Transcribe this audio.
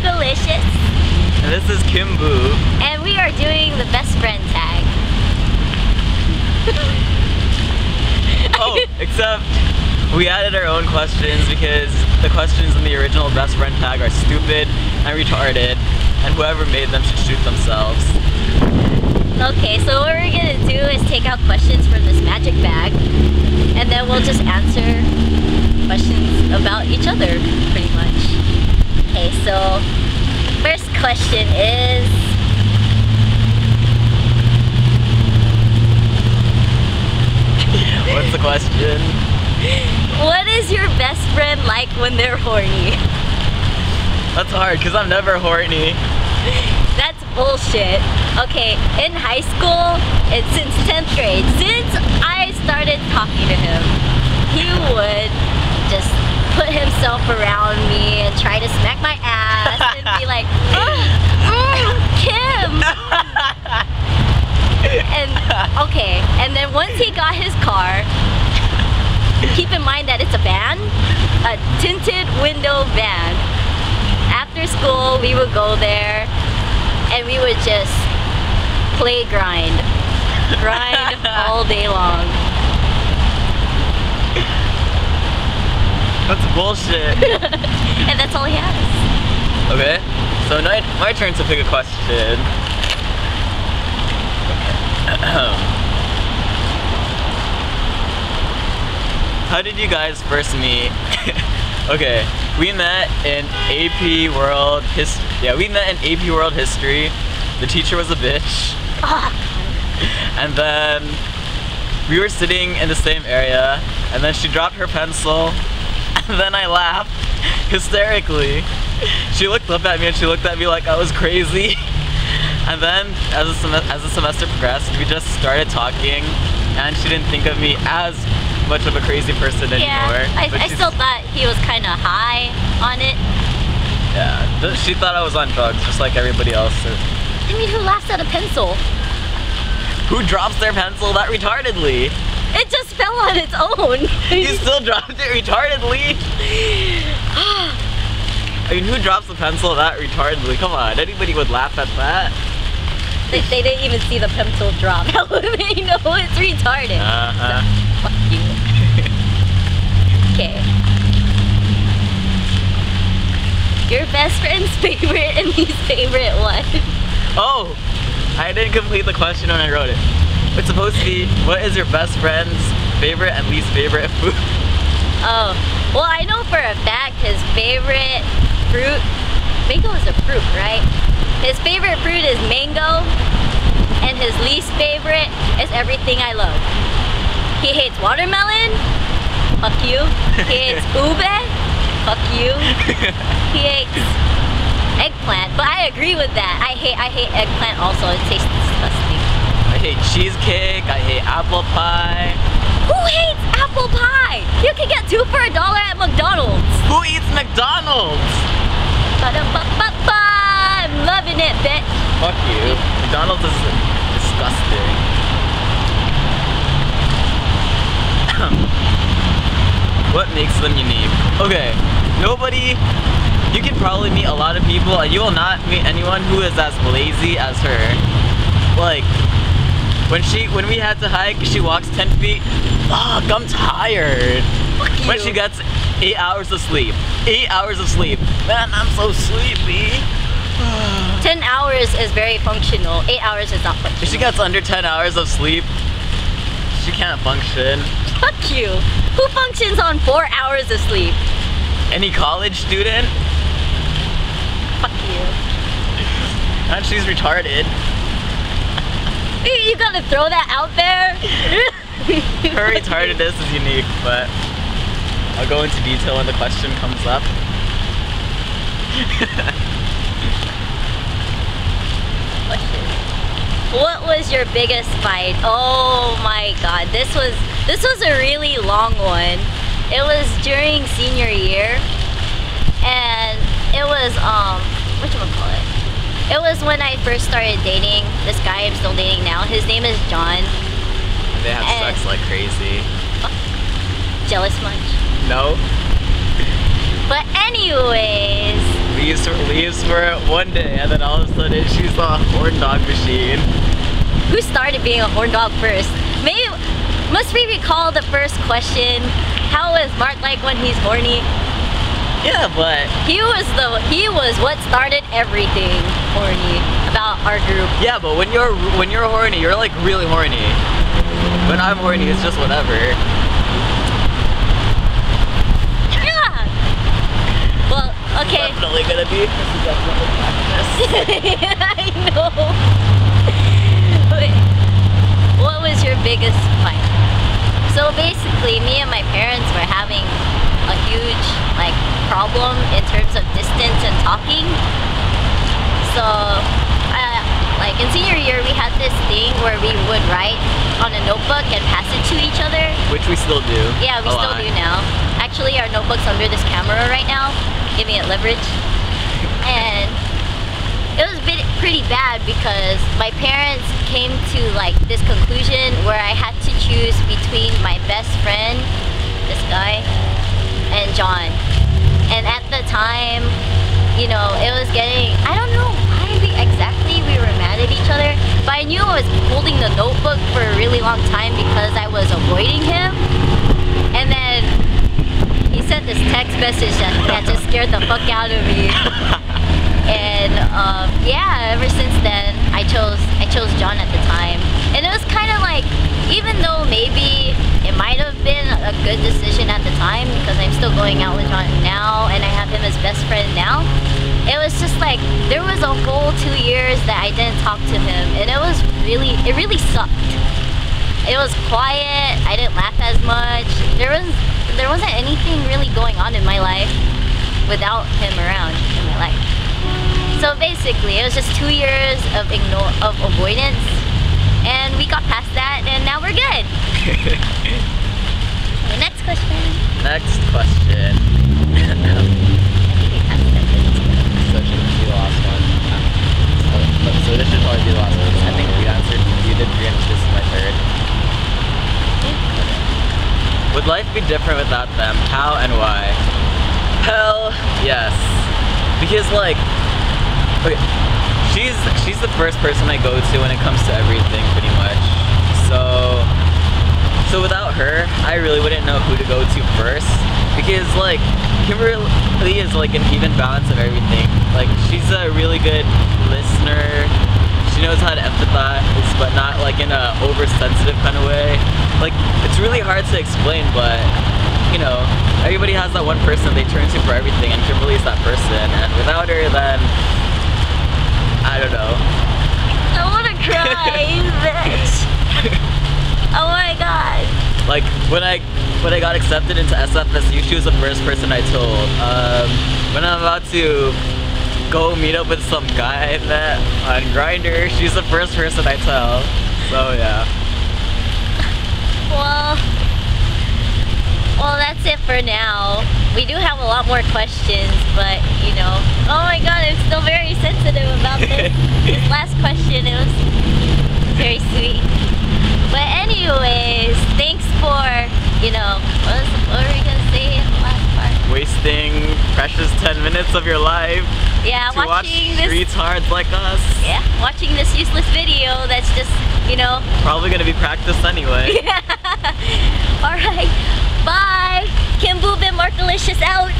Marcolicious. And this is Kim Boo. And we are doing the best friend tag. Oh, except we added our own questions because the questions in the original best friend tag are stupid and retarded, and whoever made them should shoot themselves. Okay, so what we're gonna do is take out questions from this magic bag, and then we'll just answer questions about each other, pretty much. Okay, so first question is, what's the question? what is your best friend like when they're horny? That's hard because I'm never horny. That's bullshit. Okay, in high school, it's since 10th grade, since I started talking to him, he would just put himself around me and try to smack my ass and be like, Kim! And, okay, and then once he got his car, keep in mind that it's a van, a tinted window van. After school, we would go there and we would just play grind all day long. That's bullshit. And that's all he has. Okay, so now my turn to pick a question. How did you guys first meet? Okay, we met in AP World History. Yeah, we met in AP World History. The teacher was a bitch. And then we were sitting in the same area, and then she dropped her pencil, and then I laughed hysterically. She looked up at me and she looked at me like I was crazy. And then as the semester progressed, we just started talking, and she didn't think of me as much of a crazy person anymore. Yeah, I still thought he was kind of high on it. Yeah, she thought I was on drugs, just like everybody else. I mean, who laughs at a pencil? Who drops their pencil that retardedly? It just fell on its own. You still dropped it retardedly? I mean, who drops the pencil that retardedly? Come on, anybody would laugh at that. They didn't even see the pencil drop. That would make you know it's retarded. So, fuck you. Okay. Your best friend's favorite and least favorite one. Oh, I didn't complete the question when I wrote it. It's supposed to be, what is your best friend's favorite and least favorite food? Oh, well, I know for a fact his favorite fruit, mango is a fruit, right? His favorite fruit is mango, and his least favorite is everything I love. He hates watermelon, fuck you. He hates ube, fuck you. He hates eggplant, but I agree with that. I hate eggplant also, it tastes disgusting. I hate cheesecake, I hate apple pie. Who hates apple pie? You can get 2 for $1 at McDonald's. Who eats McDonald's? Ba-da-ba-ba-ba. I'm loving it, bitch. Fuck you. McDonald's is disgusting. What makes them unique? Okay, you can probably meet a lot of people and you will not meet anyone who is as lazy as her. Like, when we had to hike, she walks 10 feet. Fuck, I'm tired. Fuck you. When she gets 8 hours of sleep. 8 hours of sleep. Man, I'm so sleepy. 10 hours is very functional. 8 hours is not functional. If she gets under 10 hours of sleep, she can't function. Fuck you. Who functions on 4 hours of sleep? Any college student? Fuck you. And she's retarded. You gotta throw that out there? Her retardedness is unique, but I'll go into detail when the question comes up. What was your biggest fight? Oh my god, this was a really long one. It was during senior year, and it was whatchamacallit? It was when I first started dating this guy I'm still dating now. His name is John. They have sex like crazy. Jealous much? No. But anyways, We leaves for one day, and then all of a sudden she's a horn dog machine. Who started being a horn dog first? Maybe, must we recall the first question? How is Mark like when he's horny? Yeah, but He was what started everything horny about our group. yeah, but when you're horny, you're like really horny. When I'm horny, it's just whatever. Yeah. Well, okay. Definitely gonna be. This is definitely practice. I know. Wait, what was your biggest fight? So basically, me and my parents were having a huge like problem in terms of distance and talking. So, like in senior year, we had this thing where we would write on a notebook and pass it to each other. Which we still do. Yeah, we a still lot. do now. Actually, our notebook's under this camera right now, giving it leverage. And it was pretty bad because my parents came to like this conclusion where I had to choose between my best friend, this guy, and John. And at the time, you know, it was getting, I don't know why exactly we were mad at each other, but I knew I was holding the notebook for a really long time because I was avoiding him. And then he sent this text message that just scared the fuck out of me. And yeah, ever since then, I chose John at the time. And it was kind of like, even though maybe it might have been a good decision at the time because I'm still going out with John now and I have him as best friend now, it was just like, there was a whole 2 years that I didn't talk to him, and it really sucked. It was quiet, I didn't laugh as much, there wasn't anything really going on in my life without him around in my life. So basically, it was just 2 years of avoidance, and we got past that, and now we're good. Okay, next question. Next question. So should be the last one. So this should probably be the last one. I think we answered. You did 3 and this is my third. Would life be different without them? How and why? Hell yes. Because like, okay, she's the first person I go to when it comes to everything, pretty much. So without her, I really wouldn't know who to go to first. Because like, Kimberly is like an even balance of everything. Like, she's a really good listener. She knows how to empathize, but not like in a oversensitive kind of way. Like, it's really hard to explain, but you know, everybody has that one person they turn to for everything, and Kimberly's that person. And without her, then I don't know. I wanna cry, bitch. Oh my god. Like, when I got accepted into SFSU, she was the first person I told. When I'm about to go meet up with some guy I met on Grindr, she's the first person I tell. So yeah. Well, that's it for now. We do have a lot more questions, but you know, oh my god, I'm still very sensitive about this. This last question, it was very sweet. But anyways, thanks for, you know, what were we gonna say in the last part? Wasting precious 10 minutes of your life Yeah, to watch watching this. retards like us. Yeah, watching this useless video that's just, you know. Probably gonna be practiced anyway. Yeah. All right. Bye. Kim Boobin Markalicious out.